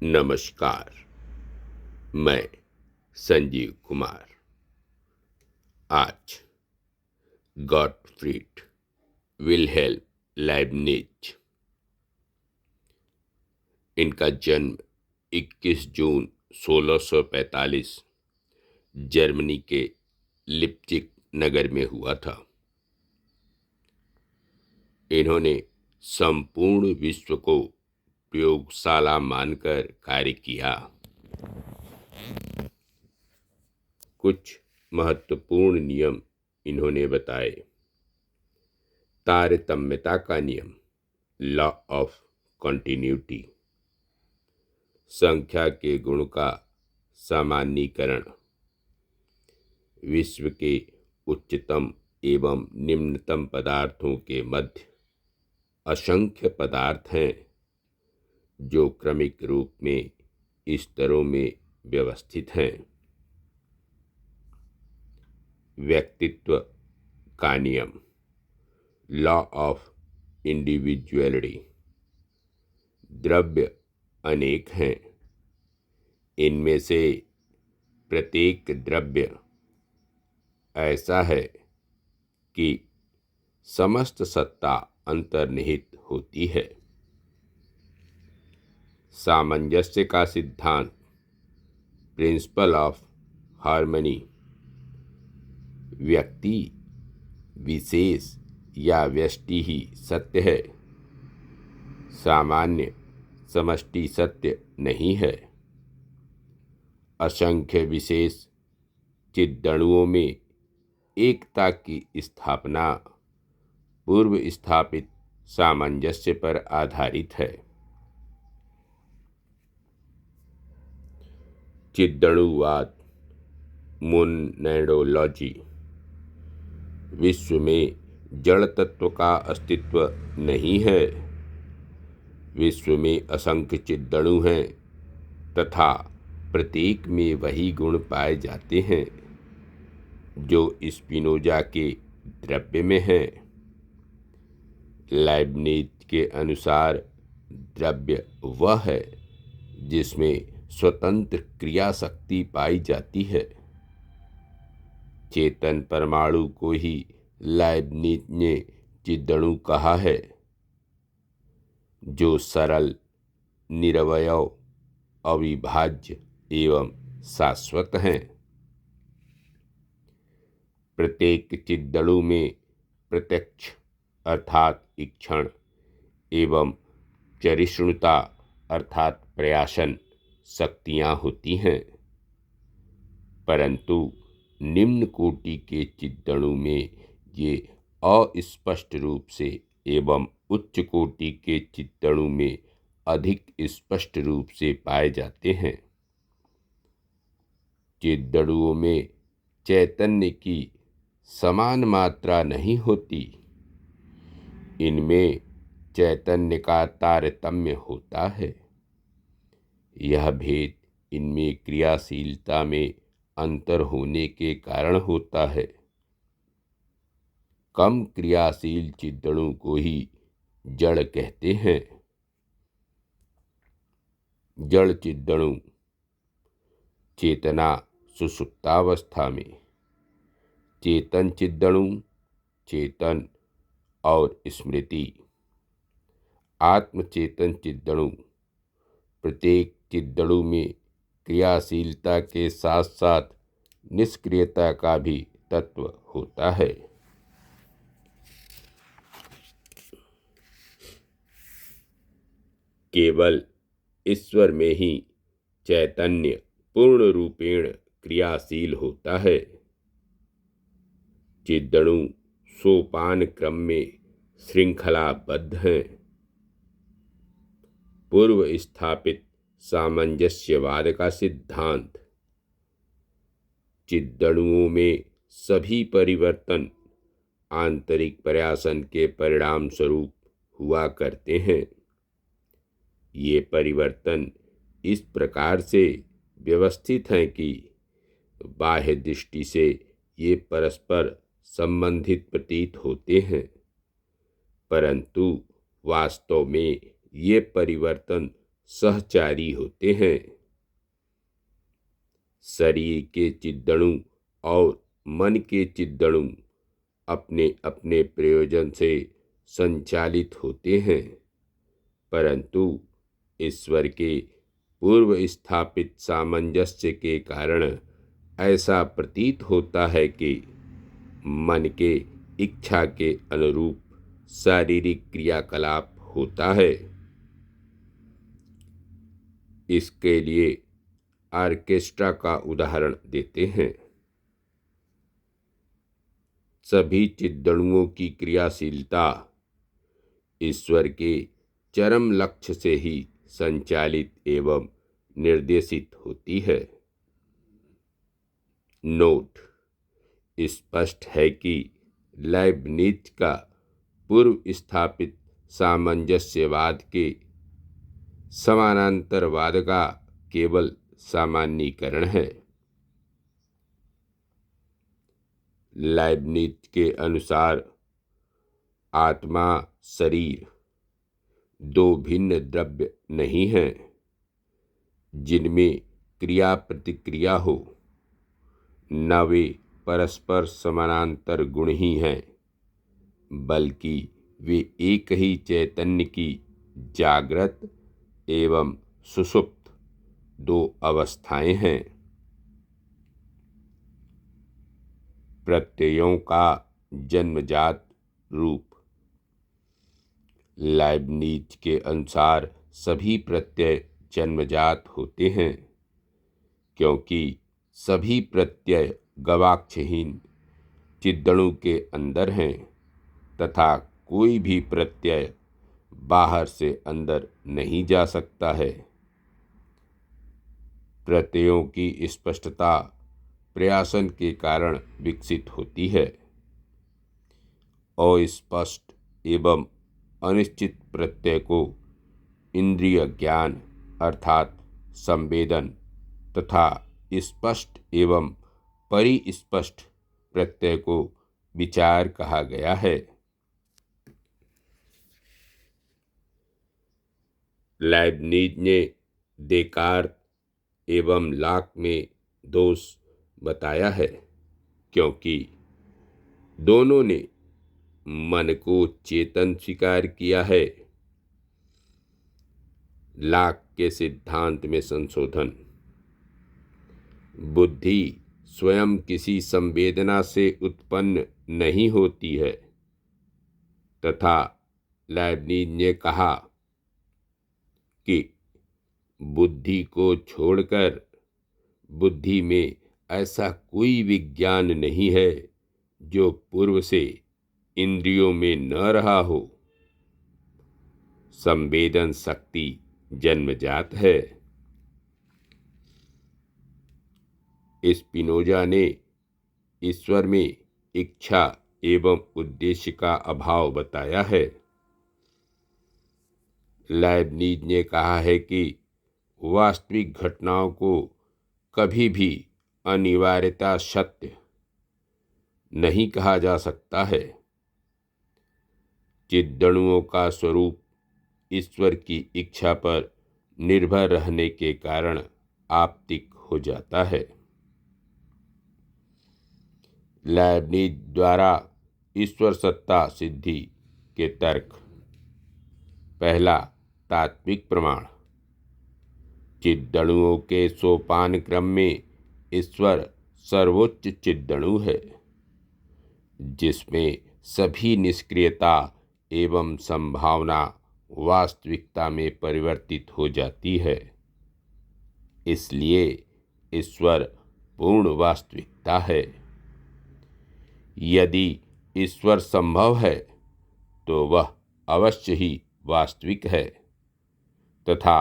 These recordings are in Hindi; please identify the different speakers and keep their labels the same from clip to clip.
Speaker 1: नमस्कार। मैं संजीव कुमार। आज गॉटफ्रीड विल्हेल्म लाइबनिज, इनका जन्म 21 जून 1645 जर्मनी के लिप्जिग नगर में हुआ था। इन्होंने संपूर्ण विश्व को प्रयोगशाला मानकर कार्य किया। कुछ महत्वपूर्ण नियम इन्होंने बताए। तारतम्यता का नियम, लॉ ऑफ कॉन्टिन्यूटी, संख्या के गुण का सामान्यीकरण, विश्व के उच्चतम एवं निम्नतम पदार्थों के मध्य असंख्य पदार्थ हैं जो क्रमिक रूप में स्तरों में व्यवस्थित हैं। व्यक्तित्व का नियम, लॉ ऑफ इंडिविजुअलिटी, द्रव्य अनेक हैं, इनमें से प्रत्येक द्रव्य ऐसा है कि समस्त सत्ता अंतर्निहित होती है। सामंजस्य का सिद्धांत, प्रिंसिपल ऑफ हार्मनी, व्यक्ति विशेष या व्यष्टि ही सत्य है, सामान्य समष्टि सत्य नहीं है। असंख्य विशेष चिदणुओं में एकता की स्थापना पूर्व स्थापित सामंजस्य पर आधारित है। चिदणुवाद, मोनेडोलॉजी, विश्व में जड़ तत्व का अस्तित्व नहीं है। विश्व में असंख्य चिदणु हैं तथा प्रत्येक में वही गुण पाए जाते हैं जो स्पिनोजा के द्रव्य में हैं। लाइबनिज के अनुसार द्रव्य वह है जिसमें स्वतंत्र क्रिया शक्ति पाई जाती है। चेतन परमाणु को ही लाइबनिज ने चिदणु कहा है, जो सरल, निरवयव, अविभाज्य एवं शाश्वत हैं। प्रत्येक चिदणु में प्रत्यक्ष अर्थात इक्षण एवं चरिष्णुता अर्थात प्रयासन शक्तियां होती हैं, परंतु निम्न कोटि के चिदणु में ये अस्पष्ट रूप से एवं उच्च कोटि के चिदणु में अधिक स्पष्ट रूप से पाए जाते हैं। चिदणुओं में चैतन्य की समान मात्रा नहीं होती, इनमें चैतन्य का तारतम्य होता है। यह भेद इनमें क्रियाशीलता में अंतर होने के कारण होता है। कम क्रियाशील चिदणु को ही जड़ कहते हैं। जड़ चिदणु चेतना सुषुप्तावस्था में, चेतन चिदणु चेतन और स्मृति, आत्मचेतन चिदणु प्रत्येक चिदणु में क्रियाशीलता के साथ साथ निष्क्रियता का भी तत्व होता है। केवल ईश्वर में ही चैतन्य पूर्ण रूपेण क्रियाशील होता है। चिदणु सोपान क्रम में श्रृंखलाबद्ध हैं। पूर्व स्थापित सामंजस्यवाद का सिद्धांत, चिदणुओं में सभी परिवर्तन आंतरिक प्रयासन के परिणाम स्वरूप हुआ करते हैं। ये परिवर्तन इस प्रकार से व्यवस्थित हैं कि बाह्य दृष्टि से ये परस्पर संबंधित प्रतीत होते हैं, परंतु वास्तव में ये परिवर्तन सहचारी होते हैं। शरीर के चिद्दणु और मन के चिद्दणु अपने अपने प्रयोजन से संचालित होते हैं, परंतु ईश्वर के पूर्व स्थापित सामंजस्य के कारण ऐसा प्रतीत होता है कि मन के इच्छा के अनुरूप शारीरिक क्रियाकलाप होता है। इसके लिए ऑर्केस्ट्रा का उदाहरण देते हैं। सभी चिद्दणुओं की क्रियाशीलता ईश्वर के चरम लक्ष्य से ही संचालित एवं निर्देशित होती है। नोट: स्पष्ट है कि लाइब्निज का पूर्व स्थापित सामंजस्यवाद के समानांतरवाद का केवल सामान्यीकरण है। लाइब्निज के अनुसार आत्मा शरीर दो भिन्न द्रव्य नहीं हैं जिनमें क्रिया प्रतिक्रिया हो, न वे परस्पर समानांतर गुण ही हैं, बल्कि वे एक ही चैतन्य की जागृत एवं सुषुप्त दो अवस्थाएं हैं। प्रत्ययों का जन्मजात रूप लाइब्निज के अनुसार सभी प्रत्यय जन्मजात होते हैं, क्योंकि सभी प्रत्यय गवाक्षहीन चिद्दणु के अंदर हैं तथा कोई भी प्रत्यय बाहर से अंदर नहीं जा सकता है। प्रत्ययों की स्पष्टता प्रयासन के कारण विकसित होती है। अस्पष्ट एवं अनिश्चित प्रत्यय को इंद्रिय ज्ञान अर्थात संवेदन तथा स्पष्ट एवं परिस्पष्ट प्रत्यय को विचार कहा गया है। लाइब्निज ने देकार्त एवं लॉक में दोष बताया है, क्योंकि दोनों ने मन को चेतन स्वीकार किया है। लॉक के सिद्धांत में संशोधन: बुद्धि स्वयं किसी संवेदना से उत्पन्न नहीं होती है, तथा लाइब्निज ने कहा कि बुद्धि को छोड़कर बुद्धि में ऐसा कोई विज्ञान नहीं है जो पूर्व से इंद्रियों में न रहा हो। संवेदन शक्ति जन्मजात है। स्पिनोजा ने ईश्वर में इच्छा एवं उद्देश्य का अभाव बताया है। लाइब्निज ने कहा है कि वास्तविक घटनाओं को कभी भी अनिवार्यता सत्य नहीं कहा जा सकता है। चिद्दणुओं का स्वरूप ईश्वर की इच्छा पर निर्भर रहने के कारण आपतिक हो जाता है। लाइब्निज द्वारा ईश्वर सत्ता सिद्धि के तर्क: पहला, तात्विक प्रमाण। चिद्दणुओं के सोपान क्रम में ईश्वर सर्वोच्च चिद्दणु है, जिसमें सभी निष्क्रियता एवं संभावना वास्तविकता में परिवर्तित हो जाती है। इसलिए ईश्वर पूर्ण वास्तविकता है। यदि ईश्वर संभव है तो वह अवश्य ही वास्तविक है, तथा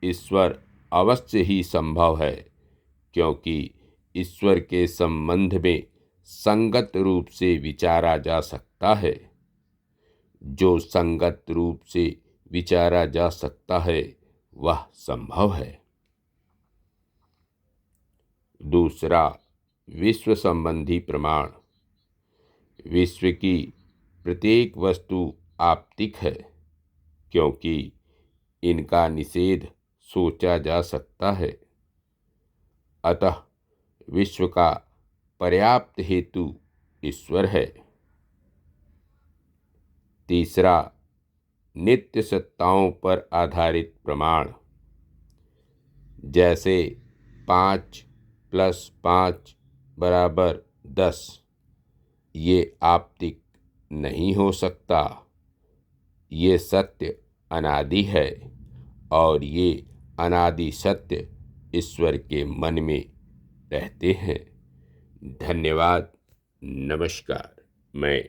Speaker 1: ईश्वर अवश्य ही संभव है, क्योंकि ईश्वर के संबंध में संगत रूप से विचारा जा सकता है। जो संगत रूप से विचारा जा सकता है वह संभव है। दूसरा, विश्व संबंधी प्रमाण। विश्व की प्रत्येक वस्तु आपतिक है, क्योंकि इनका निषेध सोचा जा सकता है। अतः विश्व का पर्याप्त हेतु ईश्वर है। तीसरा, नित्य सत्ताओं पर आधारित प्रमाण, जैसे 5 + 5 = 10, ये आपतिक नहीं हो सकता। ये सत्य अनादि है और ये अनादि सत्य ईश्वर के मन में रहते हैं। धन्यवाद। नमस्कार। मैं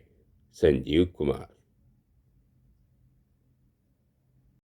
Speaker 1: संजीव कुमार।